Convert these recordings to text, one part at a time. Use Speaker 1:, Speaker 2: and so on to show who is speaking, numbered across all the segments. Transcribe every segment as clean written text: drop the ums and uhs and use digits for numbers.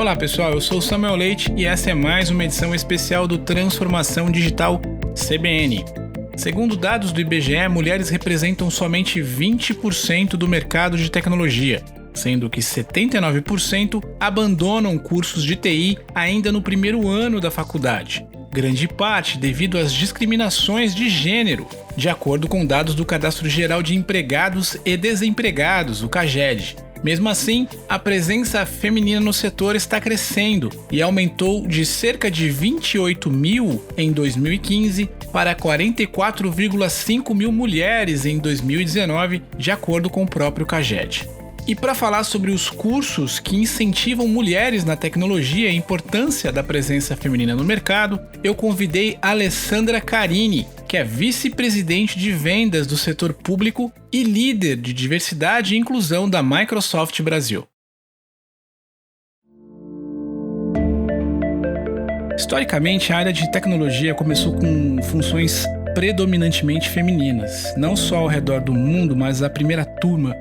Speaker 1: Olá pessoal, eu sou o Samuel Leite e essa é mais uma edição especial do Transformação Digital CBN. Segundo dados do IBGE, mulheres representam somente 20% do mercado de tecnologia, sendo que 79% abandonam cursos de TI ainda no primeiro ano da faculdade. Grande parte devido às discriminações de gênero, de acordo com dados do Cadastro Geral de Empregados e Desempregados, o CAGED. Mesmo assim, a presença feminina no setor está crescendo e aumentou de cerca de 28 mil em 2015 para 44,5 mil mulheres em 2019, de acordo com o próprio CAGED. E para falar sobre os cursos que incentivam mulheres na tecnologia e a importância da presença feminina no mercado, eu convidei a Alessandra Carini, que é vice-presidente de vendas do setor público e líder de diversidade e inclusão da Microsoft Brasil. Historicamente, a área de tecnologia começou com funções predominantemente femininas, não só ao redor do mundo, mas a primeira turma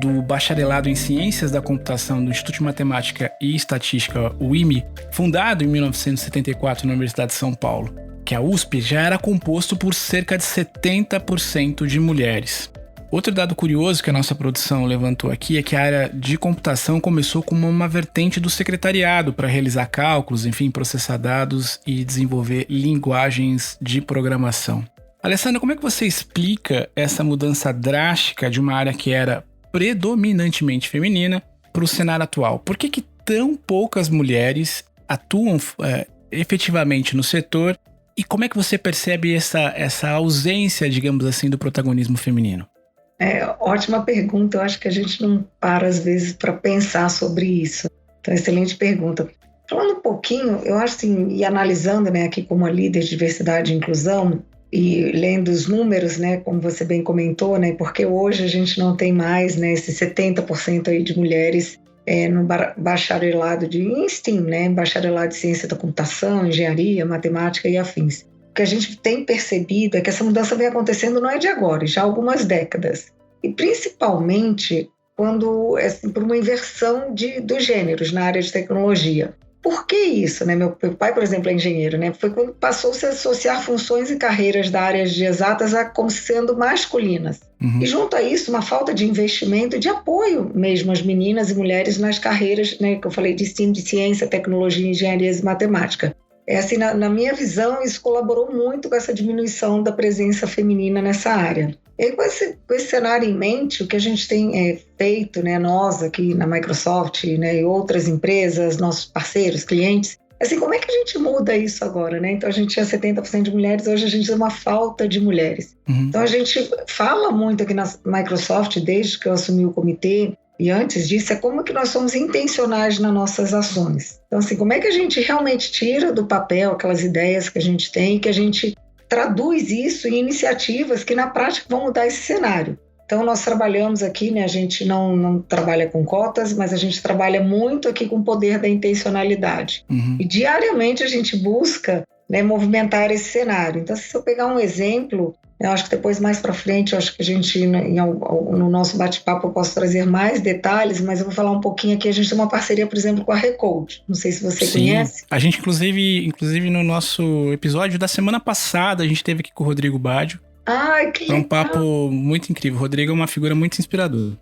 Speaker 1: do Bacharelado em Ciências da Computação do Instituto de Matemática e Estatística, o IME, fundado em 1974 na Universidade de São Paulo, que a USP, já era composto por cerca de 70% de mulheres. Outro dado curioso que a nossa produção levantou aqui é que a área de computação começou como uma vertente do secretariado para realizar cálculos, processar dados e desenvolver linguagens de programação. Alessandra, como é que você explica essa mudança drástica de uma área que era predominantemente feminina para o cenário atual? Por que tão poucas mulheres atuam efetivamente no setor? E como é que você percebe essa ausência, digamos assim, do protagonismo feminino?
Speaker 2: Ótima pergunta. Eu acho que a gente não para, às vezes, para pensar sobre isso. Então, excelente pergunta. Falando um pouquinho, eu acho assim, e analisando, aqui como a líder de diversidade e inclusão, e lendo os números, como você bem comentou, porque hoje a gente não tem mais esse 70% aí de mulheres no bacharelado em STEAM, bacharelado de ciência da computação, engenharia, matemática e afins. O que a gente tem percebido é que essa mudança vem acontecendo não é de agora, já há algumas décadas. E principalmente quando por uma inversão dos gêneros na área de tecnologia. Por que isso? Meu pai, por exemplo, é engenheiro. Foi quando passou-se a associar funções e carreiras da área de exatas como sendo masculinas. Uhum. E junto a isso, uma falta de investimento e de apoio mesmo às meninas e mulheres nas carreiras, que eu falei de STEAM, de ciência, tecnologia, engenharia e matemática. Na minha visão, isso colaborou muito com essa diminuição da presença feminina nessa área. E com esse cenário em mente, o que a gente tem feito, nós aqui na Microsoft, e outras empresas, nossos parceiros, clientes, como é que a gente muda isso agora, Então a gente tinha 70% de mulheres, hoje a gente tem uma falta de mulheres. Uhum. Então a gente fala muito aqui na Microsoft, desde que eu assumi o comitê, e antes disso, como que nós somos intencionais nas nossas ações. Então como é que a gente realmente tira do papel aquelas ideias que a gente tem, que a gente traduz isso em iniciativas que na prática vão mudar esse cenário. Então nós trabalhamos aqui, a gente não trabalha com cotas, mas a gente trabalha muito aqui com o poder da intencionalidade. Uhum. E diariamente a gente busca movimentar esse cenário. Então se eu pegar um exemplo, eu acho que depois mais para frente, eu acho que a gente no nosso bate-papo eu posso trazer mais detalhes, mas eu vou falar um pouquinho aqui. A gente tem uma parceria, por exemplo, com a Recode. Não sei se você conhece.
Speaker 1: A gente, inclusive no nosso episódio da semana passada, a gente esteve aqui com o Rodrigo Baggio.
Speaker 2: Que
Speaker 1: legal. Um papo muito incrível. O Rodrigo é uma figura muito inspiradora.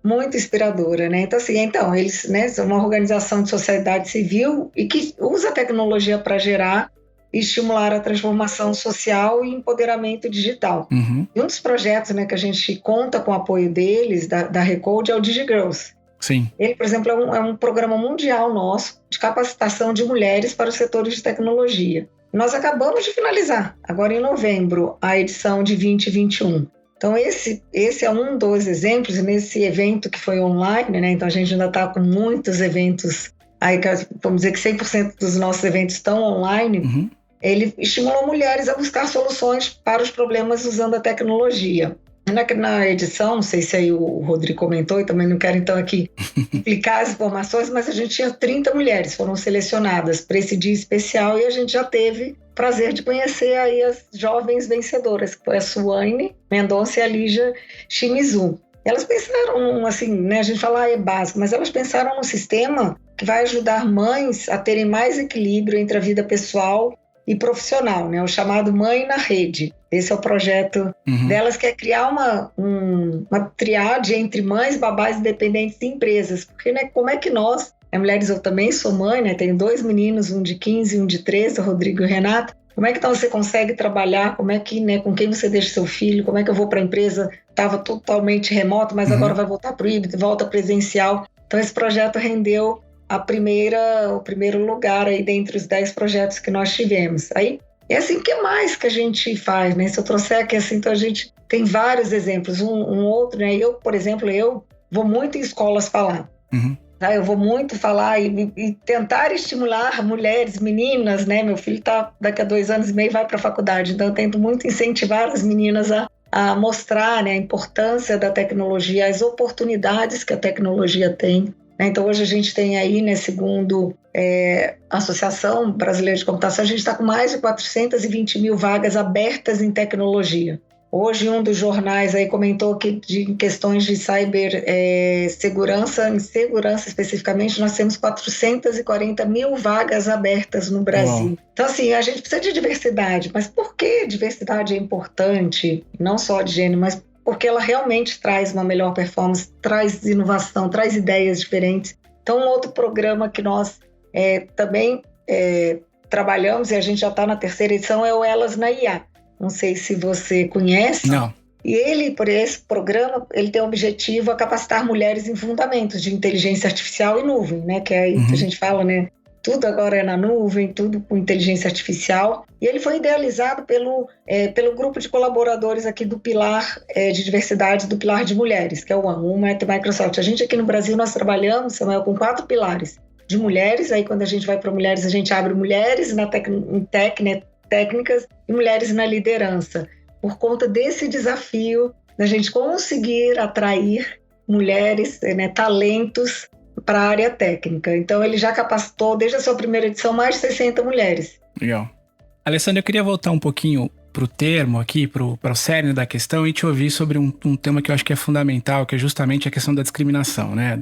Speaker 2: Muito inspiradora, Então, eles são uma organização de sociedade civil e que usa a tecnologia para gerar e estimular a transformação social e empoderamento digital. Uhum. E um dos projetos que a gente conta com o apoio deles, da Recode, é o DigiGirls.
Speaker 1: Sim.
Speaker 2: Ele, por exemplo, é um programa mundial nosso de capacitação de mulheres para os setores de tecnologia. Nós acabamos de finalizar, agora em novembro, a edição de 2021. Então, esse é um dos exemplos, e nesse evento que foi online, então a gente ainda está com muitos eventos, aí, vamos dizer que 100% dos nossos eventos estão online. Uhum. Ele estimulou mulheres a buscar soluções para os problemas usando a tecnologia. Na edição, não sei se aí o Rodrigo comentou, e também não quero então aqui explicar as informações, mas a gente tinha 30 mulheres, foram selecionadas para esse dia especial, e a gente já teve o prazer de conhecer aí as jovens vencedoras, que foi a Suane Mendonça e a Lígia Shimizu. Elas pensaram, a gente fala, é básico, mas elas pensaram num sistema que vai ajudar mães a terem mais equilíbrio entre a vida pessoal e profissional, né? O chamado Mãe na Rede. Esse é o projeto delas, que é criar uma triade entre mães, babás independentes e empresas. Porque, né, como é que nós, mulheres, eu também sou mãe, né? Tenho 2 meninos, um de 15 e um de 13, o Rodrigo e o Renato. Como é que então você consegue trabalhar? Como é que, né, com quem você deixa seu filho? Como é que eu vou para a empresa? Estava totalmente remoto, mas agora vai voltar para o híbrido, volta presencial. Então esse projeto rendeu o primeiro lugar aí dentre os 10 projetos que nós tivemos. Aí, é assim, o que mais que a gente faz, né? Se eu trouxer aqui assim, então a gente tem vários exemplos. Um outro, né? Eu, por exemplo, eu vou muito em escolas falar. Tá? Eu vou muito falar e tentar estimular mulheres, meninas, né? Meu filho daqui a 2 anos e meio vai para a faculdade, então eu tento muito incentivar as meninas a mostrar, né, a importância da tecnologia, as oportunidades que a tecnologia tem. Então, hoje a gente tem aí, né, segundo a Associação Brasileira de Computação, a gente está com mais de 420 mil vagas abertas em tecnologia. Hoje, um dos jornais aí comentou que em questões de segurança, em segurança especificamente, nós temos 440 mil vagas abertas no Brasil. Então, assim, a gente precisa de diversidade. Mas por que diversidade é importante? Não só de gênero, mas porque ela realmente traz uma melhor performance, traz inovação, traz ideias diferentes. Então, um outro programa que nós também trabalhamos, e a gente já está na 3ª edição, é o Elas na IA. Não sei se você conhece.
Speaker 1: Não.
Speaker 2: E por esse programa, ele tem o objetivo a capacitar mulheres em fundamentos de inteligência artificial e nuvem, né? Que é aí que a gente fala, né? Tudo agora é na nuvem, tudo com inteligência artificial. E ele foi idealizado pelo grupo de colaboradores aqui do Pilar de Diversidade, do Pilar de Mulheres, que é o Uma é Microsoft. A gente aqui no Brasil, nós trabalhamos, Samuel, com 4 pilares de mulheres. Aí quando a gente vai para mulheres, a gente abre mulheres em técnicas e mulheres na liderança. Por conta desse desafio da gente conseguir atrair mulheres, né, talentos para a área técnica. Então, ele já capacitou, desde a sua primeira edição, mais de 60 mulheres.
Speaker 1: Legal. Alessandra, eu queria voltar um pouquinho para o termo aqui, para o cerne da questão, e te ouvir sobre um tema que eu acho que é fundamental, que é justamente a questão da discriminação, né?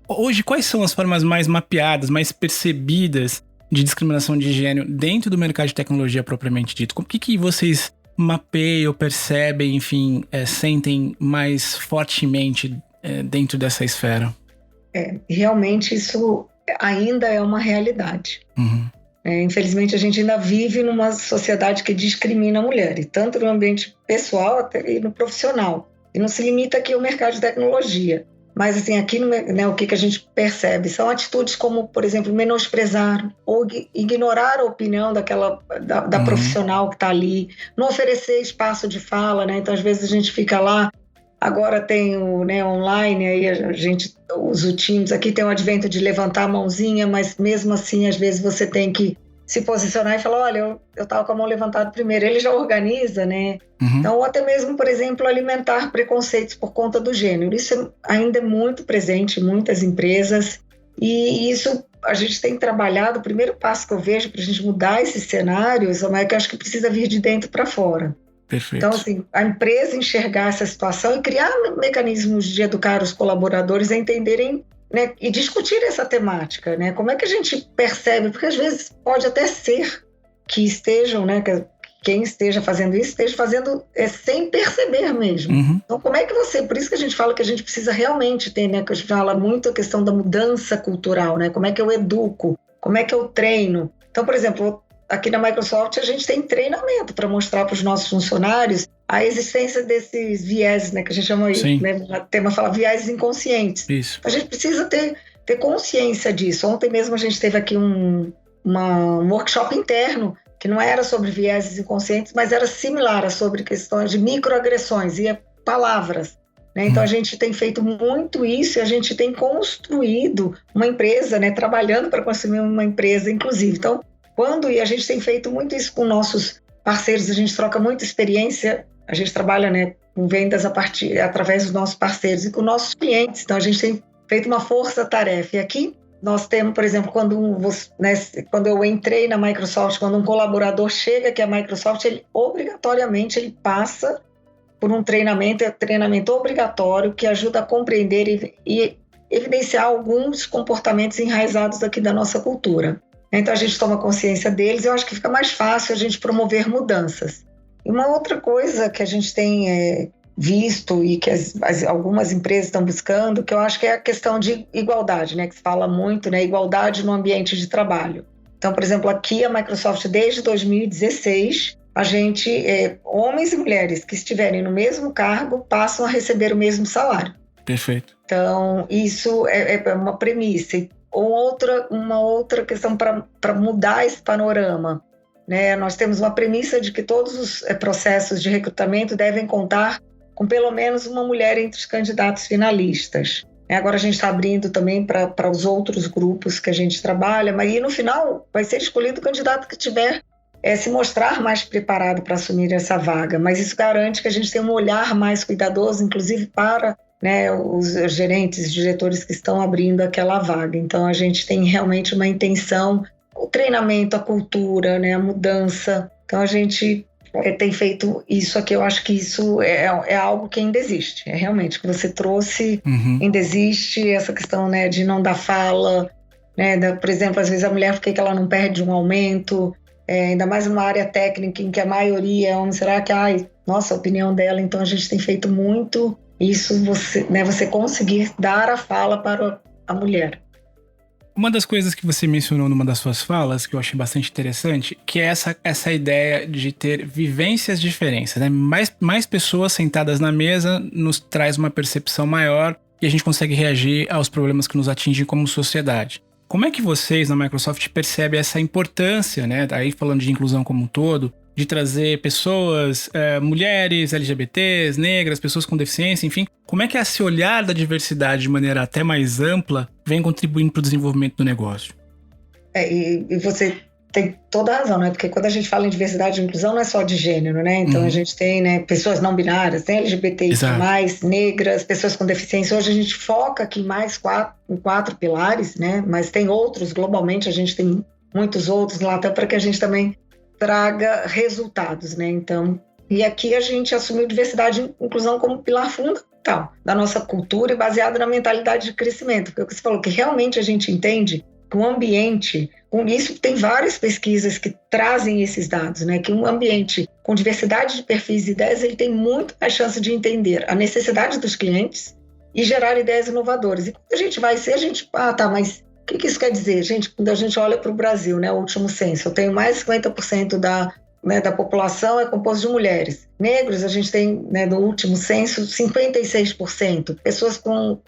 Speaker 1: Hoje, quais são as formas mais mapeadas, mais percebidas de discriminação de gênero dentro do mercado de tecnologia propriamente dito? O que vocês mapeiam, percebem, enfim, sentem mais fortemente dentro dessa esfera?
Speaker 2: Realmente isso ainda é uma realidade. Infelizmente, a gente ainda vive numa sociedade que discrimina a mulher, e tanto no ambiente pessoal até no profissional. E não se limita aqui ao mercado de tecnologia. Mas, assim, aqui né, o que a gente percebe são atitudes como, por exemplo, menosprezar ou ignorar a opinião da profissional que está ali, não oferecer espaço de fala, né? Então, às vezes, a gente fica lá. Agora tem o online, aí a gente usa o Teams. Aqui tem o advento de levantar a mãozinha, mas mesmo assim, às vezes, você tem que se posicionar e falar, olha, eu estava com a mão levantada primeiro. Ele já organiza, né? Então, ou até mesmo, por exemplo, alimentar preconceitos por conta do gênero. Isso ainda é muito presente em muitas empresas, e isso a gente tem trabalhado. O primeiro passo que eu vejo para a gente mudar esses cenários é que eu acho que precisa vir de dentro para fora.
Speaker 1: Perfeito.
Speaker 2: Então, assim, a empresa enxergar essa situação e criar mecanismos de educar os colaboradores a entenderem, né, e discutir essa temática, né? Como é que a gente percebe? Porque às vezes pode até ser que estejam, né, que quem esteja fazendo isso esteja fazendo sem perceber mesmo. Então, como é que por isso que a gente fala que a gente precisa realmente ter, né, que a gente fala muito a questão da mudança cultural, né? Como é que eu educo? Como é que eu treino? Então, por exemplo, aqui na Microsoft, a gente tem treinamento para mostrar para os nossos funcionários a existência desses viéses, né, que a gente chama aí, né, o tema fala viéses inconscientes.
Speaker 1: Isso.
Speaker 2: A gente precisa ter consciência disso. Ontem mesmo a gente teve aqui um workshop interno que não era sobre viéses inconscientes, mas era similar, sobre questões de microagressões e palavras. Né? Então, a gente tem feito muito isso, e a gente tem construído uma empresa, né, trabalhando para construir uma empresa inclusive. Então, e a gente tem feito muito isso com nossos parceiros, a gente troca muita experiência, a gente trabalha, né, com vendas através dos nossos parceiros e com nossos clientes. Então, a gente tem feito uma força-tarefa. E aqui nós temos, por exemplo, quando eu entrei na Microsoft, quando um colaborador chega aqui à Microsoft, ele obrigatoriamente passa por um treinamento obrigatório que ajuda a compreender e evidenciar alguns comportamentos enraizados aqui da nossa cultura. Então a gente toma consciência deles e eu acho que fica mais fácil a gente promover mudanças. E uma outra coisa que a gente tem visto e que algumas empresas estão buscando, que eu acho que é a questão de igualdade, né, que se fala muito, né, igualdade no ambiente de trabalho. Então, por exemplo, aqui a Microsoft, desde 2016, a gente, homens e mulheres que estiverem no mesmo cargo passam a receber o mesmo salário.
Speaker 1: Perfeito.
Speaker 2: Então, isso é uma premissa. Uma outra questão para mudar esse panorama, né? Nós temos uma premissa de que todos os processos de recrutamento devem contar com pelo menos uma mulher entre os candidatos finalistas. Agora a gente está abrindo também para os outros grupos que a gente trabalha, mas aí no final vai ser escolhido o candidato que tiver se mostrar mais preparado para assumir essa vaga, mas isso garante que a gente tenha um olhar mais cuidadoso, inclusive para, né, os gerentes, diretores que estão abrindo aquela vaga. Então a gente tem realmente uma intenção, o treinamento, a cultura, né, a mudança. Então a gente tem feito isso aqui. Eu acho que isso é algo que ainda existe. É realmente o que você trouxe, ainda existe essa questão, né, de não dar fala, né, por exemplo, às vezes a mulher, por que ela não perde um aumento, ainda mais numa área técnica em que a maioria é homem, será que, nossa, a opinião dela. Então a gente tem feito muito isso, você conseguir dar a fala para a mulher.
Speaker 1: Uma das coisas que você mencionou numa das suas falas, que eu achei bastante interessante, que é essa ideia de ter vivências diferentes, né? Mais pessoas sentadas na mesa nos traz uma percepção maior e a gente consegue reagir aos problemas que nos atingem como sociedade. Como é que vocês na Microsoft percebem essa importância, né? Aí falando de inclusão como um todo, de trazer pessoas, mulheres, LGBTs, negras, pessoas com deficiência, enfim. Como é que esse olhar da diversidade de maneira até mais ampla vem contribuindo para o desenvolvimento do negócio?
Speaker 2: E você tem toda a razão, né? Porque quando a gente fala em diversidade e inclusão não é só de gênero, né? Então a gente tem, né, pessoas não binárias, tem LGBTI+, negras, pessoas com deficiência. Hoje a gente foca aqui mais em 4 pilares, né? Mas tem outros, globalmente a gente tem muitos outros lá, até para que a gente também traga resultados, né? Então, e aqui a gente assumiu diversidade e inclusão como pilar fundamental da nossa cultura e baseado na mentalidade de crescimento, porque o que você falou, que realmente a gente entende que um ambiente, com isso tem várias pesquisas que trazem esses dados, né? Que um ambiente com diversidade de perfis e ideias, ele tem muito mais chance de entender a necessidade dos clientes e gerar ideias inovadoras. E quando a gente vai ser, a gente, mas o que isso quer dizer? Gente, quando a gente olha para o Brasil, né, o último censo, eu tenho mais de 50% da população é composto de mulheres. Negros, a gente tem, né, no último censo, 56%. Pessoas com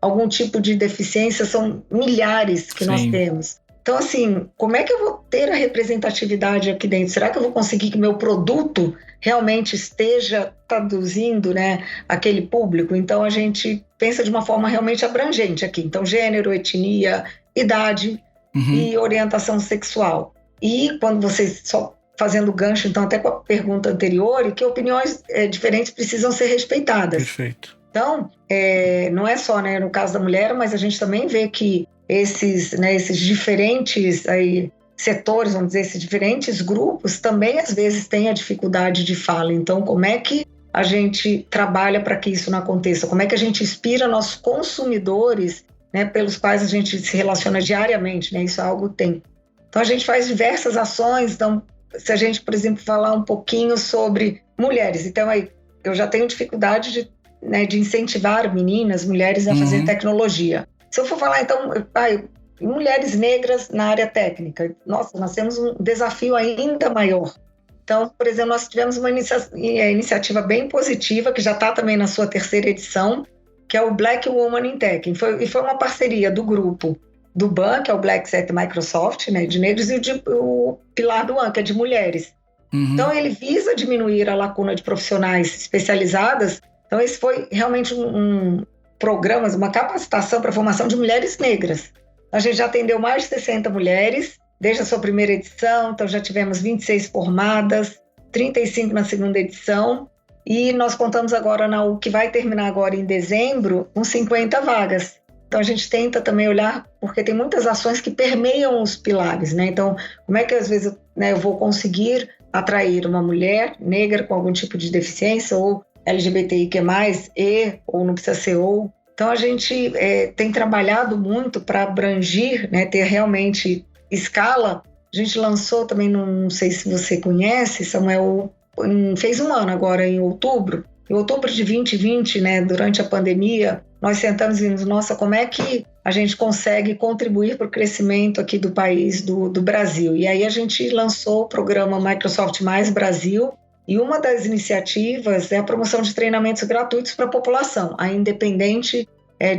Speaker 2: algum tipo de deficiência são milhares que nós temos. Então, assim, como é que eu vou ter a representatividade aqui dentro? Será que eu vou conseguir que meu produto realmente esteja traduzindo, né, aquele público? Então, a gente pensa de uma forma realmente abrangente aqui. Então, gênero, etnia, idade e orientação sexual. E quando você, só fazendo gancho, então, até com a pergunta anterior, que opiniões diferentes precisam ser respeitadas.
Speaker 1: Perfeito.
Speaker 2: Então, não é só, né, no caso da mulher, mas a gente também vê que esses diferentes setores, vamos dizer, esses diferentes grupos também às vezes têm a dificuldade de fala. Então, como é que a gente trabalha para que isso não aconteça? Como é que a gente inspira nossos consumidores, né, pelos quais a gente se relaciona diariamente, né? Isso é algo que tem. Então, a gente faz diversas ações. Então, se a gente, por exemplo, falar um pouquinho sobre mulheres, então aí eu já tenho dificuldade de incentivar meninas, mulheres a fazer tecnologia. Se eu for falar, então, mulheres negras na área técnica, nossa, nós temos um desafio ainda maior. Então, por exemplo, nós tivemos uma iniciativa bem positiva, que já está também na sua 3ª edição, que é o Black Woman in Tech. E foi uma parceria do grupo do BAN, que é o Black Set Microsoft, né, de negros, e o pilar do AN, que é de mulheres. Então, ele visa diminuir a lacuna de profissionais especializadas. Então, esse foi realmente programas, uma capacitação para a formação de mulheres negras. A gente já atendeu mais de 60 mulheres, desde a sua 1ª edição, então já tivemos 26 formadas, 35 na 2ª edição, e nós contamos agora, o que vai terminar agora em dezembro, com 50 vagas. Então a gente tenta também olhar, porque tem muitas ações que permeiam os pilares, né? Então, como é que às vezes eu vou conseguir atrair uma mulher negra com algum tipo de deficiência, ou LGBTI+, ou não precisa ser ou, Então, a gente tem trabalhado muito para abrangir, né, ter realmente escala. A gente lançou também, não sei se você conhece, Samuel, fez um ano agora, em outubro. Em outubro de 2020, né, durante a pandemia, nós sentamos e vimos, nossa, como é que a gente consegue contribuir para o crescimento aqui do país, do Brasil. E aí a gente lançou o programa Microsoft Mais Brasil, e uma das iniciativas é a promoção de treinamentos gratuitos para a população, independente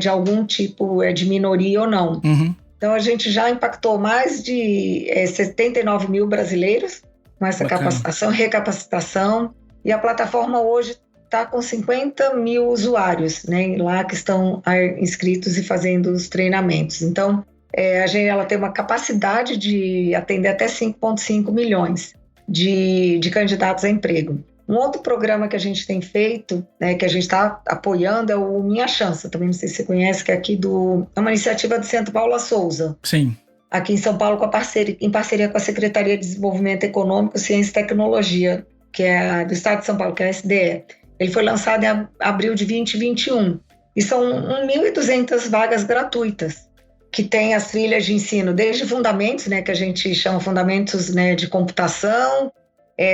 Speaker 2: de algum tipo de minoria ou não.
Speaker 1: Uhum.
Speaker 2: Então, a gente já impactou mais de 79 mil brasileiros com essa capacitação, recapacitação, e a plataforma hoje está com 50 mil usuários, né, lá que estão inscritos e fazendo os treinamentos. Então, ela tem uma capacidade de atender até 5,5 milhões de candidatos a emprego. Um outro programa que a gente tem feito, né, que a gente está apoiando, é o Minha Chance. Também não sei se você conhece, que é aqui é uma iniciativa do Centro Paula Souza.
Speaker 1: Sim.
Speaker 2: Aqui em São Paulo, em parceria com a Secretaria de Desenvolvimento Econômico, Ciência e Tecnologia, que é do Estado de São Paulo, que é a SDE. Ele foi lançado em abril de 2021. E são 1.200 vagas gratuitas, que tem as trilhas de ensino, desde fundamentos, né, que a gente chama fundamentos, né, de computação,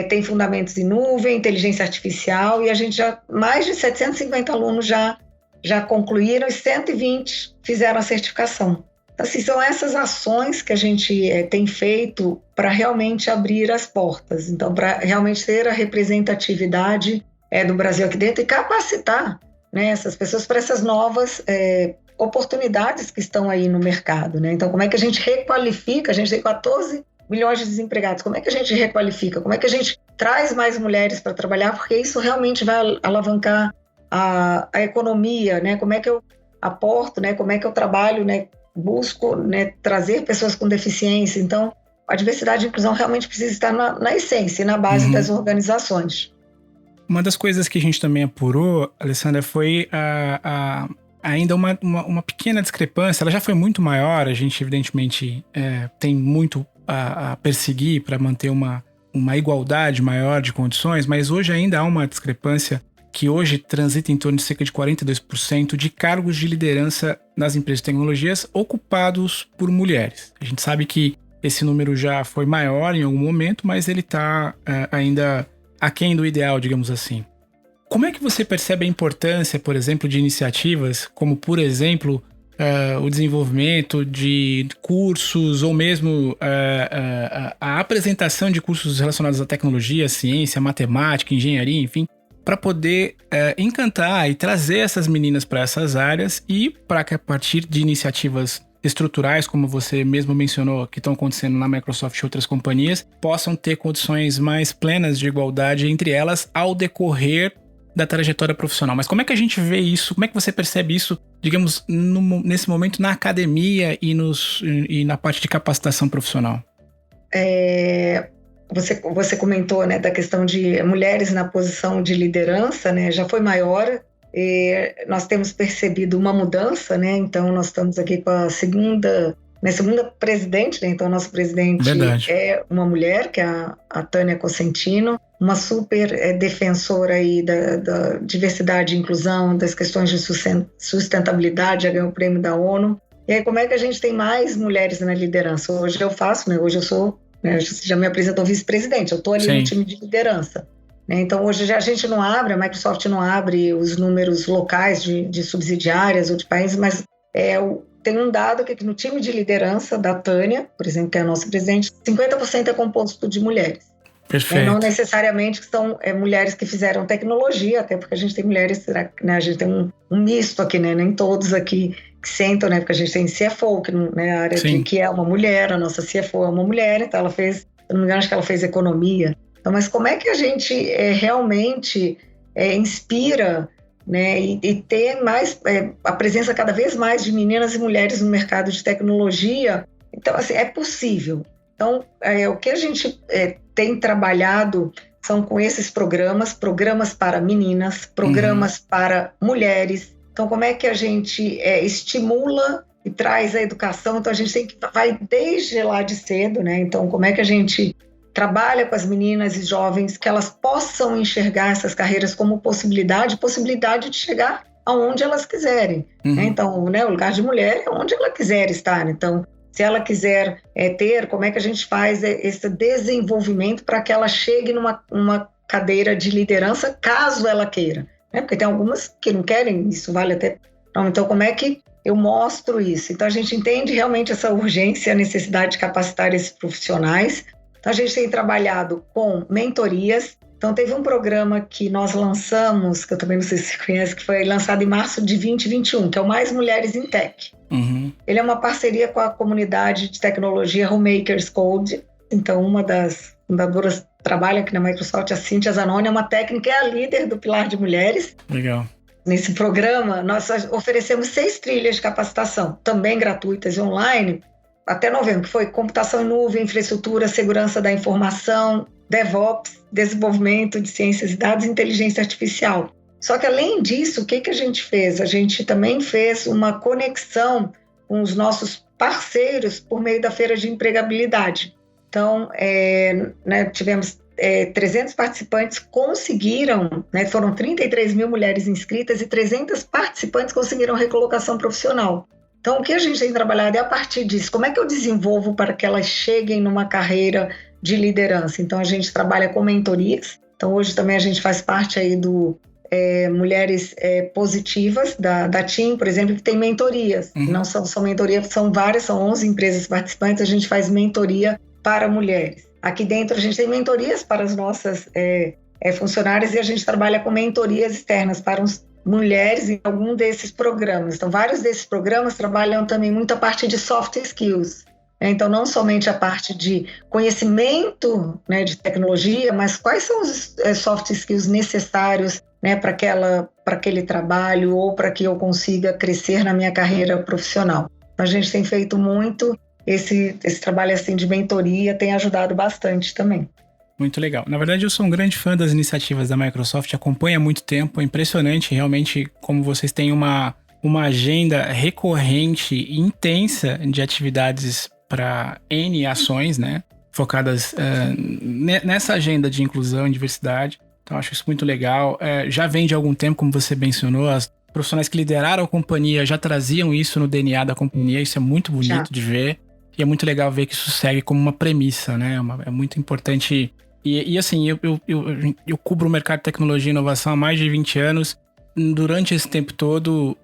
Speaker 2: tem fundamentos em nuvem, inteligência artificial, e a gente mais de 750 alunos já concluíram e 120 fizeram a certificação. Então, assim, são essas ações que a gente tem feito para realmente abrir as portas, então, para realmente ter a representatividade do Brasil aqui dentro e capacitar, né, essas pessoas para essas novas oportunidades que estão aí no mercado, né? Então, como é que a gente requalifica? A gente tem 14 milhões de desempregados. Como é que a gente requalifica? Como é que a gente traz mais mulheres para trabalhar? Porque isso realmente vai alavancar a economia, né? Como é que eu aporto, né? Como é que eu trabalho, né? Busco, né, trazer pessoas com deficiência. Então, a diversidade e a inclusão realmente precisa estar na essência e na base das organizações.
Speaker 1: Uma das coisas que a gente também apurou, Alessandra, foi ainda uma pequena discrepância. Ela já foi muito maior, a gente evidentemente tem muito a perseguir para manter uma igualdade maior de condições, mas hoje ainda há uma discrepância que hoje transita em torno de cerca de 42% de cargos de liderança nas empresas de tecnologias ocupados por mulheres. A gente sabe que esse número já foi maior em algum momento, mas ele está ainda aquém do ideal, digamos assim. Como é que você percebe a importância, por exemplo, de iniciativas como, por exemplo, o desenvolvimento de cursos ou mesmo a apresentação de cursos relacionados à tecnologia, ciência, matemática, engenharia, enfim, para poder encantar e trazer essas meninas para essas áreas e para que a partir de iniciativas estruturais, como você mesmo mencionou, que estão acontecendo na Microsoft e outras companhias, possam ter condições mais plenas de igualdade entre elas ao decorrer da trajetória profissional. Mas como é que a gente vê isso? Como é que você percebe isso, digamos, nesse momento na academia e na parte de capacitação profissional?
Speaker 2: Você comentou, né, da questão de mulheres na posição de liderança, né, já foi maior. Nós temos percebido uma mudança, né? Então nós estamos aqui com a segunda presidente, né? Então a nossa presidente é uma mulher, que é a Tânia Cosentino, uma super defensora aí da diversidade e inclusão, das questões de sustentabilidade, já ganhou o prêmio da ONU. E aí como é que a gente tem mais mulheres na liderança? Hoje eu faço, né? Hoje eu sou, né, você já me apresentou vice-presidente, eu estou ali no time de liderança. Então, hoje a gente não abre, a Microsoft não abre os números locais de subsidiárias ou de países, mas tem um dado que no time de liderança da Tânia, por exemplo, que é a nossa presidente, 50% é composto de mulheres.
Speaker 1: Perfeito.
Speaker 2: Não necessariamente que são mulheres que fizeram tecnologia, até porque a gente tem mulheres, né, a gente tem um misto aqui, né, nem todos aqui que sentam, né, porque a gente tem CFO, que né, a área que é uma mulher, a nossa CFO é uma mulher, então ela fez, se não me engano, acho que ela fez economia. Então, mas como é que a gente realmente inspira, né, e ter mais a presença cada vez mais de meninas e mulheres no mercado de tecnologia? Então, assim, é possível. Então, o que a gente tem trabalhado são com esses programas para meninas, programas para mulheres. Então, como é que a gente estimula e traz a educação? Então, a gente vai desde lá de cedo, né? Então, como é que a gente trabalha com as meninas e jovens que elas possam enxergar essas carreiras como possibilidade de chegar aonde elas quiserem. Né? Então, né, o lugar de mulher é onde ela quiser estar. Então, se ela quiser ter, como é que a gente faz esse desenvolvimento para que ela chegue numa cadeira de liderança, caso ela queira. Né? Porque tem algumas que não querem, isso vale até... Não, então, como é que eu mostro isso? Então, a gente entende realmente essa urgência, a necessidade de capacitar esses profissionais. Então, a gente tem trabalhado com mentorias. Então, teve um programa que nós lançamos, que eu também não sei se você conhece, que foi lançado em março de 2021, que é o Mais Mulheres em Tech. Ele é uma parceria com a comunidade de tecnologia Homemakers Code. Então, uma das fundadoras trabalha aqui na Microsoft, a Cíntia Zanoni, é uma técnica, é a líder do Pilar de Mulheres.
Speaker 1: Legal.
Speaker 2: Nesse programa, nós oferecemos 6 trilhas de capacitação, também gratuitas e online, até novembro, que foi computação em nuvem, infraestrutura, segurança da informação, DevOps, desenvolvimento de ciências e dados e inteligência artificial. Só que, além disso, o que a gente fez? A gente também fez uma conexão com os nossos parceiros por meio da Feira de Empregabilidade. Então, né, tivemos 300 participantes conseguiram, né, foram 33 mil mulheres inscritas e 300 participantes conseguiram recolocação profissional. Então, o que a gente tem trabalhado é a partir disso. Como é que eu desenvolvo para que elas cheguem numa carreira de liderança? Então, a gente trabalha com mentorias. Então, hoje também a gente faz parte aí do Mulheres Positivas, da TIM, por exemplo, que tem mentorias. Não são mentorias, são várias, são 11 empresas participantes, a gente faz mentoria para mulheres. Aqui dentro a gente tem mentorias para as nossas funcionárias e a gente trabalha com mentorias externas para mulheres em algum desses programas. Então, vários desses programas trabalham também muito a parte de soft skills. Então, não somente a parte de conhecimento, né, de tecnologia, mas quais são os soft skills necessários, né, para aquele trabalho ou para que eu consiga crescer na minha carreira profissional. Então, a gente tem feito muito esse trabalho assim, de mentoria, tem ajudado bastante também.
Speaker 1: Muito legal. Na verdade, eu sou um grande fã das iniciativas da Microsoft, acompanho há muito tempo, é impressionante realmente como vocês têm uma agenda recorrente e intensa de atividades para N ações, né? Focadas nessa agenda de inclusão e diversidade. Então, acho isso muito legal. Já vem de algum tempo, como você mencionou, as profissionais que lideraram a companhia já traziam isso no DNA da companhia, isso é muito bonito de ver. E é muito legal ver que isso segue como uma premissa, né? É muito importante. E assim, eu cubro o mercado de tecnologia e inovação há mais de 20 anos. Durante esse tempo todo,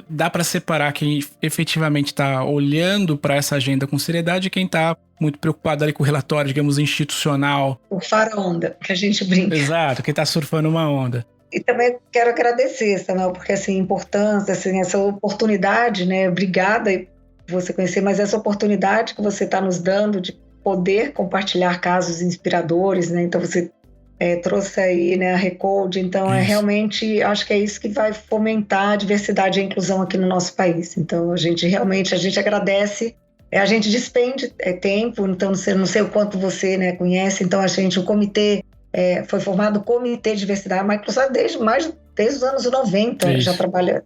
Speaker 1: dá para separar quem efetivamente está olhando para essa agenda com seriedade e quem está muito preocupado ali com o relatório, digamos, institucional.
Speaker 2: O fara-onda, que a gente brinca.
Speaker 1: Exato, quem está surfando uma onda.
Speaker 2: E também quero agradecer, Samuel, porque assim, a importância, assim, essa oportunidade, né? Obrigada por você conhecer, mas essa oportunidade que você está nos dando de poder compartilhar casos inspiradores, né? Então você trouxe aí, né, a Recode, então realmente, acho que é isso que vai fomentar a diversidade e a inclusão aqui no nosso país. Então a gente agradece, a gente despende tempo, então não sei o quanto você, né, conhece, então o comitê, foi formado o Comitê de Diversidade, a Microsoft desde os anos 90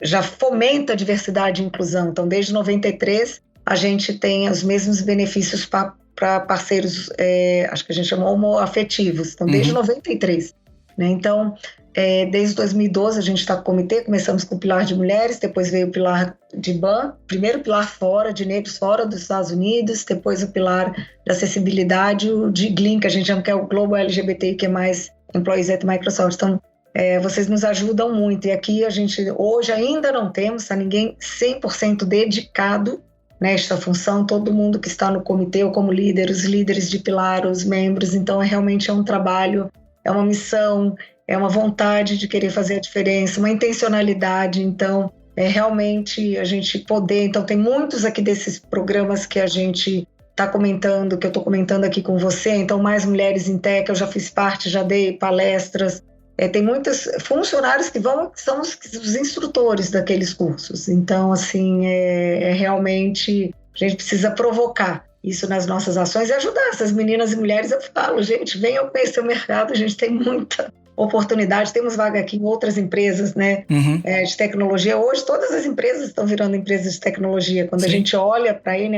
Speaker 2: já fomenta a diversidade e inclusão, então desde 93 a gente tem os mesmos benefícios para parceiros, acho que a gente chama homoafetivos, então desde 93, né? Então desde 2012 a gente está com o comitê, começamos com o Pilar de Mulheres, depois veio o Pilar de BAN, primeiro Pilar de negros fora dos Estados Unidos, depois o Pilar de Acessibilidade, o de GLIM, que a gente chama que é o Global LGBT, que é mais Employees at Microsoft. Então, vocês nos ajudam muito, e aqui a gente hoje ainda não temos, ninguém 100% dedicado nesta função, todo mundo que está no comitê ou como líder, os líderes de Pilar, os membros, então realmente é um trabalho, é uma missão, é uma vontade de querer fazer a diferença, uma intencionalidade, então realmente a gente poder, então tem muitos aqui desses programas que a gente está comentando, que eu estou comentando aqui com você, então Mais Mulheres em Tech, eu já fiz parte, já dei palestras, tem muitos funcionários que são os instrutores daqueles cursos. Então, assim, realmente a gente precisa provocar isso nas nossas ações e ajudar essas meninas e mulheres. Eu falo, gente, venham conhecer o mercado, a gente tem muita oportunidade, temos vaga aqui em outras empresas, né, de tecnologia. Hoje, todas as empresas estão virando empresas de tecnologia. Quando a gente olha para aí,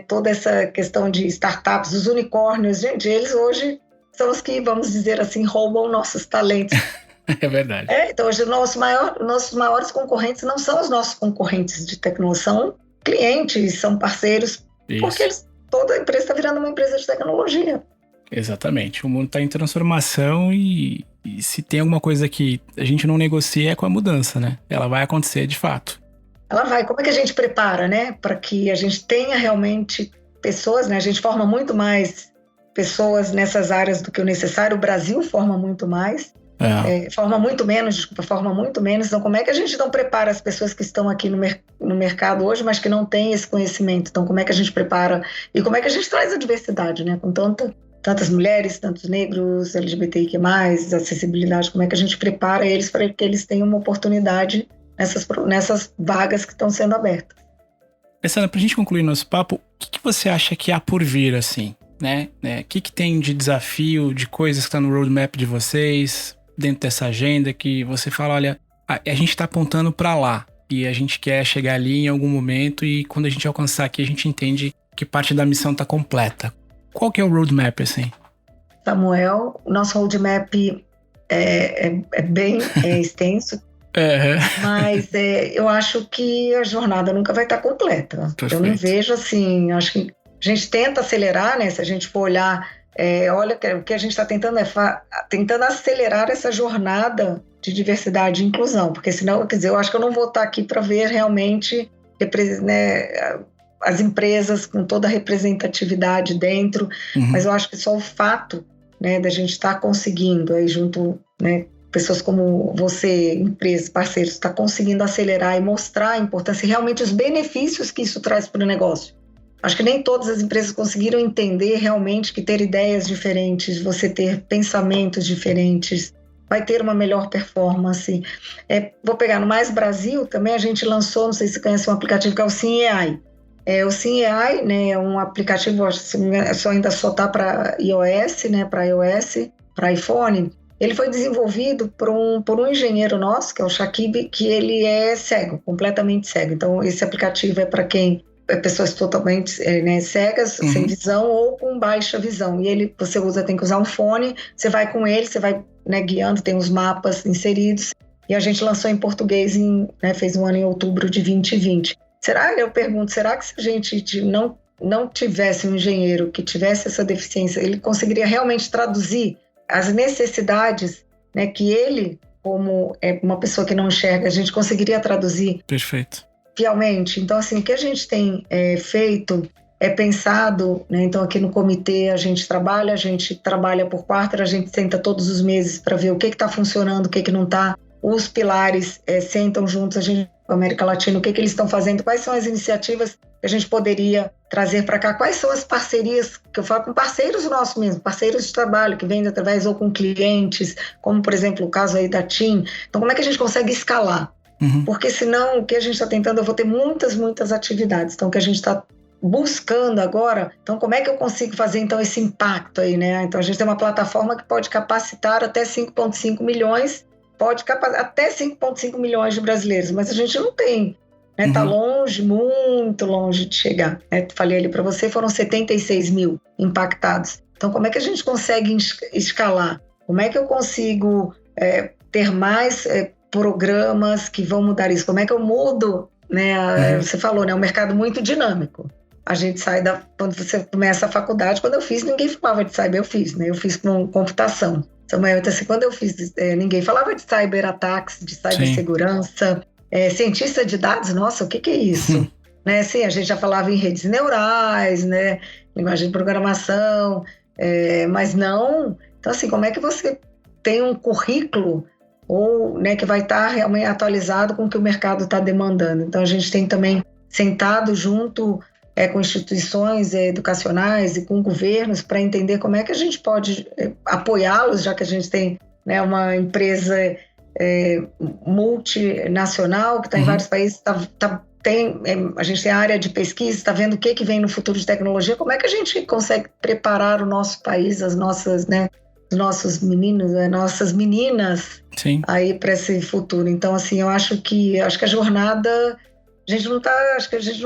Speaker 2: toda essa questão de startups, os unicórnios, gente, eles hoje são os que, vamos dizer assim, roubam nossos talentos
Speaker 1: É verdade.
Speaker 2: Então hoje nossos maiores concorrentes não são os nossos concorrentes de tecnologia, são clientes, são parceiros, porque toda empresa está virando uma empresa de tecnologia.
Speaker 1: Exatamente. O mundo está em transformação e se tem alguma coisa que a gente não negocia é com a mudança, né? Ela vai acontecer de fato.
Speaker 2: Ela vai. Como é que a gente prepara, né? Para que a gente tenha realmente pessoas, né? A gente forma muito mais pessoas nessas áreas do que o necessário. O Brasil forma muito mais. Forma muito menos. Então, como é que a gente não prepara as pessoas que estão aqui no mercado hoje, mas que não têm esse conhecimento? Então, como é que a gente prepara? E como é que a gente traz a diversidade, né? Com tantas mulheres, tantos negros, LGBTIQ+, acessibilidade, como é que a gente prepara eles para que eles tenham uma oportunidade nessas vagas que estão sendo abertas.
Speaker 1: Alessandra, para a gente concluir nosso papo, o que você acha que há por vir, assim, né? O que tem de desafio, de coisas que estão no roadmap de vocês, dentro dessa agenda, que você fala, olha, a gente está apontando para lá e a gente quer chegar ali em algum momento e quando a gente alcançar aqui, a gente entende que parte da missão está completa. Qual que é o roadmap, assim?
Speaker 2: Samuel, o nosso roadmap é bem extenso, mas eu acho que a jornada nunca vai estar completa. Perfeito. Eu não vejo assim, acho que a gente tenta acelerar, né? Se a gente for olhar, olha, o que a gente está tentando tentando acelerar essa jornada de diversidade e inclusão, porque senão, quer dizer, eu acho que eu não vou estar aqui para ver realmente, né, as empresas com toda a representatividade dentro, mas eu acho que só o fato, né, da gente estar conseguindo, aí junto, né, pessoas como você, empresas, parceiros, está conseguindo acelerar e mostrar a importância e realmente os benefícios que isso traz para o negócio. Acho que nem todas as empresas conseguiram entender realmente que ter ideias diferentes, você ter pensamentos diferentes, vai ter uma melhor performance. Vou pegar no Mais Brasil, também a gente lançou, não sei se você conhece um aplicativo que é o Sim AI. O Sim AI, né, é um aplicativo, ainda só está para iOS, né, para iPhone. Ele foi desenvolvido por um engenheiro nosso, que é o Shakib, que ele é cego, completamente cego. Então, esse aplicativo é para quem pessoas totalmente cegas, sem visão ou com baixa visão. E você tem que usar um fone, você vai com ele, você vai, né, guiando, tem os mapas inseridos. E a gente lançou em português, fez um ano em outubro de 2020. Eu pergunto, será que se a gente não tivesse um engenheiro que tivesse essa deficiência, ele conseguiria realmente traduzir as necessidades, né, que ele, como uma pessoa que não enxerga, a gente conseguiria traduzir?
Speaker 1: Perfeito.
Speaker 2: Fielmente. Então, assim, o que a gente tem feito pensado, né? Então, aqui no comitê a gente trabalha por quarter, a gente senta todos os meses para ver o que está funcionando, o que não está. Os pilares sentam juntos, a gente, América Latina, o que eles estão fazendo, quais são as iniciativas que a gente poderia trazer para cá, quais são as parcerias, que eu falo com parceiros nossos mesmo, parceiros de trabalho, que vêm através ou com clientes, como, por exemplo, o caso aí da TIM. Então, como é que a gente consegue escalar? Porque senão, o que a gente está tentando, eu vou ter muitas atividades. Então, o que a gente está buscando agora, então como é que eu consigo fazer então esse impacto aí, né? Então, a gente tem uma plataforma que pode capacitar até 5,5 milhões, até 5,5 milhões de brasileiros, mas a gente não tem, né? Tá longe, muito longe de chegar, né? Falei ali para você, foram 76 mil impactados. Então, como é que a gente consegue escalar? Como é que eu consigo ter mais programas que vão mudar isso? Como é que eu mudo, né? Você falou, né? Um mercado muito dinâmico. A gente sai quando você começa a faculdade, quando eu fiz, ninguém falava de cyber, eu fiz, né? Eu fiz com computação. Samuel, então, assim, quando eu fiz, ninguém falava de cyberataques, de cibersegurança, cientista de dados, nossa, o que é isso? Né? Sim, a gente já falava em redes neurais, né? Linguagem de programação, mas não. Então, assim, como é que você tem um currículo ou, né, que vai estar realmente atualizado com o que o mercado está demandando? Então, a gente tem também sentado junto com instituições educacionais e com governos para entender como é que a gente pode apoiá-los, já que a gente tem, né, uma empresa multinacional que está em vários países, a gente tem a área de pesquisa, está vendo o que vem no futuro de tecnologia, como é que a gente consegue preparar o nosso país, os nossos meninos, as nossas meninas, sim, aí para esse futuro. Então, assim, eu acho que a jornada, a gente não está, acho que a gente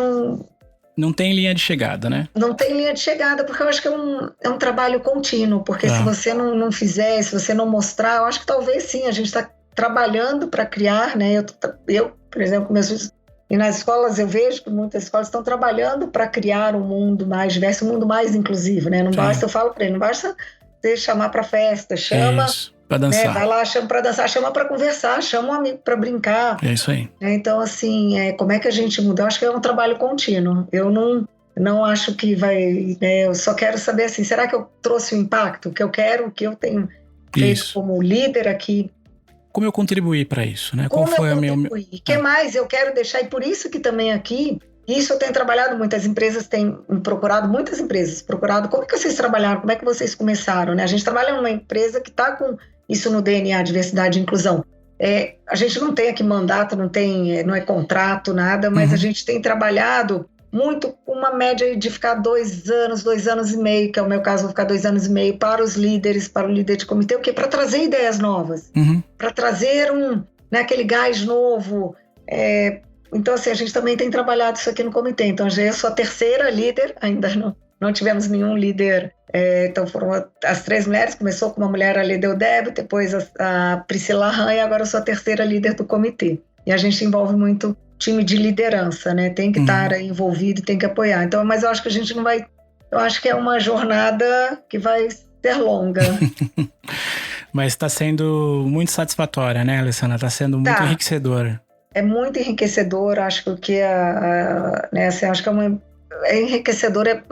Speaker 1: Não tem linha de chegada, né?
Speaker 2: Não tem linha de chegada, porque eu acho que é um trabalho contínuo, porque se você não fizer, se você não mostrar, eu acho que talvez sim, a gente está trabalhando para criar, né? Eu, por exemplo, meus filhos, e nas escolas eu vejo que muitas escolas estão trabalhando para criar um mundo mais diverso, um mundo mais inclusivo, né? Não basta, eu falo para ele, não basta você chamar para festa, chama...
Speaker 1: Para dançar.
Speaker 2: Né? Vai lá, chama para dançar, chama para conversar, chama um amigo para brincar.
Speaker 1: É isso aí.
Speaker 2: Então, assim, como é que a gente muda? Eu acho que é um trabalho contínuo. Eu não acho que vai... Né? Eu só quero saber, assim, será que eu trouxe o impacto que eu quero, que eu tenho feito como líder aqui?
Speaker 1: Como eu contribuí para isso, né?
Speaker 2: Qual foi a minha... O que mais eu quero deixar? E por isso que também aqui... Isso eu tenho trabalhado, muitas empresas têm procurado, como é que vocês trabalharam, como é que vocês começaram, né? A gente trabalha numa empresa que está com isso no DNA, diversidade e inclusão. A gente não tem aqui mandato, não é contrato, nada, mas a gente tem trabalhado muito com uma média de ficar 2 anos, 2 anos e meio, que é o meu caso, vou ficar 2 anos e meio para os líderes, para o líder de comitê, o quê? Para trazer ideias novas, para trazer aquele gás novo. Então, assim, a gente também tem trabalhado isso aqui no comitê. Então, eu sou a terceira líder, ainda não tivemos nenhum líder. Então, foram as 3 mulheres, começou com uma mulher, a Leda Eudébio, depois a Priscila Han, e agora eu sou a terceira líder do comitê. E a gente envolve muito time de liderança, né? Tem que estar envolvido e tem que apoiar. Então, mas eu acho que a gente não vai... Eu acho que é uma jornada que vai ser longa.
Speaker 1: Mas está sendo muito satisfatória, né, Alessandra? Está sendo muito enriquecedora.
Speaker 2: É muito enriquecedor, acho que assim, acho que é enriquecedor, é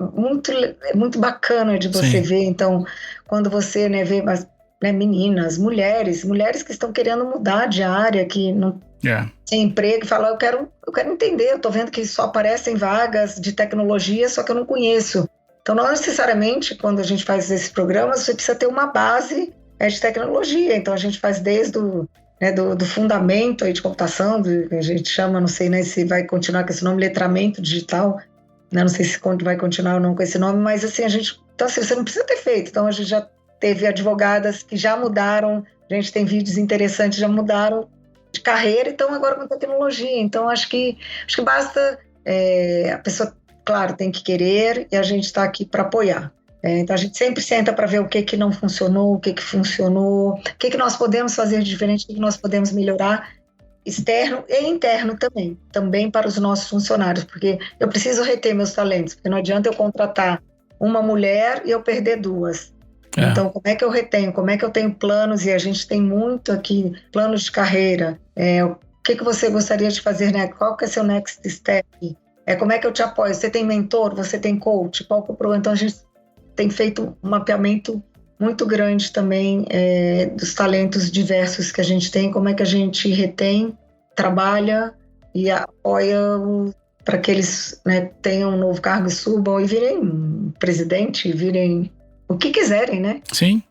Speaker 2: muito bacana de você ver. Então, quando você vê meninas, mulheres que estão querendo mudar de área, que não tem emprego, e falam, eu quero entender, eu estou vendo que só aparecem vagas de tecnologia, só que eu não conheço. Então, não necessariamente, quando a gente faz esses programas, você precisa ter uma base de tecnologia. Então, a gente faz desde do fundamento aí de computação, que a gente chama, não sei se vai continuar com esse nome, letramento digital, né? Não sei se vai continuar ou não com esse nome, mas assim, então assim, você não precisa ter feito. Então a gente já teve advogadas que já mudaram, a gente tem vídeos interessantes, já mudaram de carreira, então agora com tecnologia. Então acho que basta, a pessoa, claro, tem que querer, e a gente está aqui para apoiar. Então a gente sempre senta para ver o que não funcionou, o que funcionou, o que nós podemos fazer de diferente, o que nós podemos melhorar, externo e interno também para os nossos funcionários, porque eu preciso reter meus talentos, porque não adianta eu contratar uma mulher e eu perder 2. Então, como é que eu retenho? Como é que eu tenho planos? E a gente tem muito aqui, planos de carreira. O que você gostaria de fazer, né? Qual que é seu next step? Como é que eu te apoio? Você tem mentor? Você tem coach? Qual que é o problema? Então, a gente tem feito um mapeamento muito grande também dos talentos diversos que a gente tem, como é que a gente retém, trabalha e apoia para que eles tenham um novo cargo e subam e virem presidente, virem o que quiserem, né?
Speaker 1: Sim.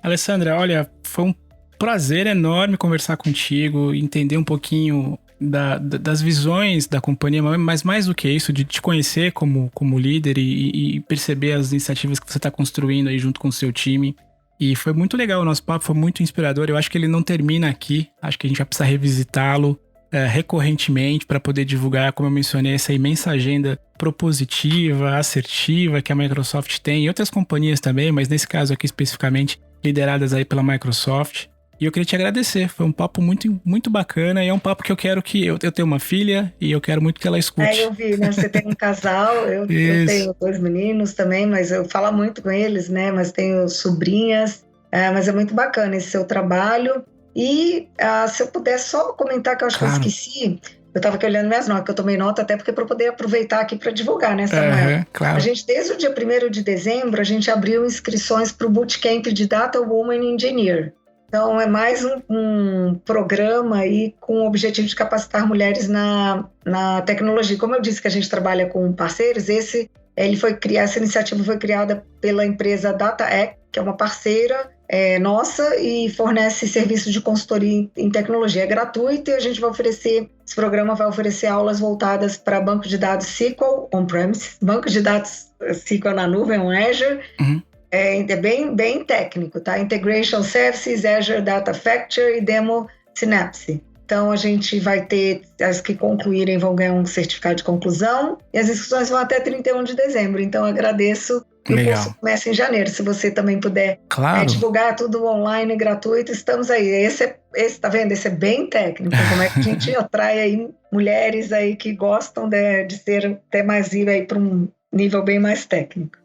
Speaker 1: Alessandra, olha, foi um prazer enorme conversar contigo, entender um pouquinho das visões da companhia, mas mais do que isso, de te conhecer como líder e perceber as iniciativas que você está construindo aí junto com o seu time. E foi muito legal, o nosso papo foi muito inspirador. Eu acho que ele não termina aqui, acho que a gente vai precisar revisitá-lo recorrentemente para poder divulgar, como eu mencionei, essa imensa agenda propositiva, assertiva que a Microsoft tem, e outras companhias também, mas nesse caso aqui especificamente lideradas aí pela Microsoft. E eu queria te agradecer, foi um papo muito, muito bacana, e é um papo que eu quero que... Eu tenho uma filha e eu quero muito que ela escute.
Speaker 2: Eu vi, né? Você tem um casal, eu tenho 2 meninos também, mas eu falo muito com eles, né? Mas tenho sobrinhas, mas é muito bacana esse seu trabalho. E se eu puder só comentar, que eu acho que eu esqueci, eu estava aqui olhando minhas notas, que eu tomei nota até porque para poder aproveitar aqui para divulgar, né, Samuel?
Speaker 1: Claro.
Speaker 2: A gente, desde o dia 1º de dezembro, a gente abriu inscrições para o Bootcamp de Data Woman Engineer. Então, é mais um programa aí com o objetivo de capacitar mulheres na tecnologia. Como eu disse que a gente trabalha com parceiros, essa iniciativa foi criada pela empresa DataEc, que é uma parceira nossa e fornece serviço de consultoria em tecnologia. É gratuito e a gente vai oferecer, esse programa vai oferecer aulas voltadas para banco de dados SQL on-premise, banco de dados SQL na nuvem, um Azure. É bem técnico, tá? Integration Services, Azure Data Factory e Demo Synapse. Então, a gente vai ter, as que concluírem vão ganhar um certificado de conclusão, e as inscrições vão até 31 de dezembro. Então, eu agradeço. E o curso começa em janeiro. Se você também puder divulgar tudo online, gratuito, estamos aí. Esse, tá vendo? Esse é bem técnico. Como é que a gente atrai aí mulheres aí que gostam de ser até mais ir aí para um nível bem mais técnico.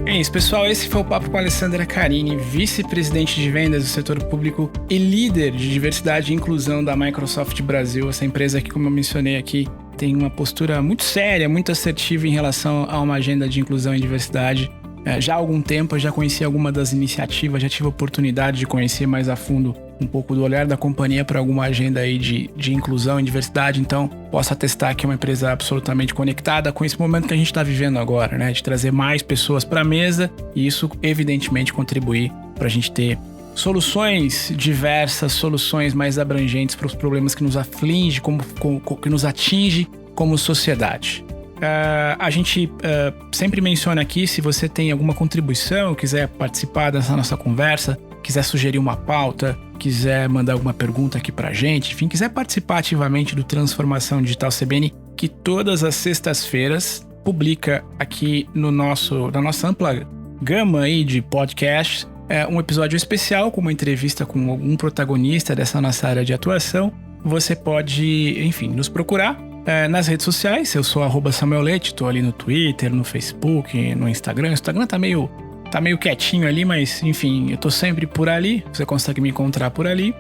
Speaker 1: É isso, pessoal. Esse foi o papo com a Alessandra Carini, vice-presidente de vendas do setor público e líder de diversidade e inclusão da Microsoft Brasil. Essa empresa que, como eu mencionei aqui, tem uma postura muito séria, muito assertiva em relação a uma agenda de inclusão e diversidade. Já há algum tempo eu já conheci alguma das iniciativas, já tive a oportunidade de conhecer mais a fundo um pouco do olhar da companhia para alguma agenda aí de inclusão e diversidade, então posso atestar que é uma empresa absolutamente conectada com esse momento que a gente está vivendo agora, né? De trazer mais pessoas para a mesa e isso evidentemente contribuir para a gente ter soluções diversas, soluções mais abrangentes para os problemas que nos aflige, que nos atinge como sociedade. A gente sempre menciona aqui, se você tem alguma contribuição, quiser participar dessa nossa conversa, quiser sugerir uma pauta, quiser mandar alguma pergunta aqui pra gente, enfim, quiser participar ativamente do Transformação Digital CBN, que todas as sextas-feiras publica aqui na nossa ampla gama aí de podcasts, um episódio especial com uma entrevista com algum protagonista dessa nossa área de atuação. Você pode, enfim, nos procurar nas redes sociais. Eu sou @SamuelLeite, tô ali no Twitter, no Facebook, no Instagram. O Instagram tá meio quietinho ali, mas enfim, eu tô sempre por ali. Você consegue me encontrar por ali.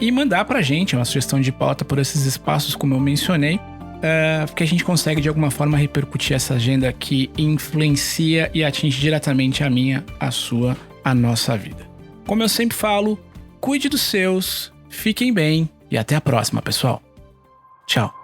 Speaker 1: E mandar pra gente uma sugestão de pauta por esses espaços, como eu mencionei, porque a gente consegue de alguma forma repercutir essa agenda que influencia e atinge diretamente a minha, a sua, a nossa vida. Como eu sempre falo, cuide dos seus, fiquem bem e até a próxima, pessoal. Tchau.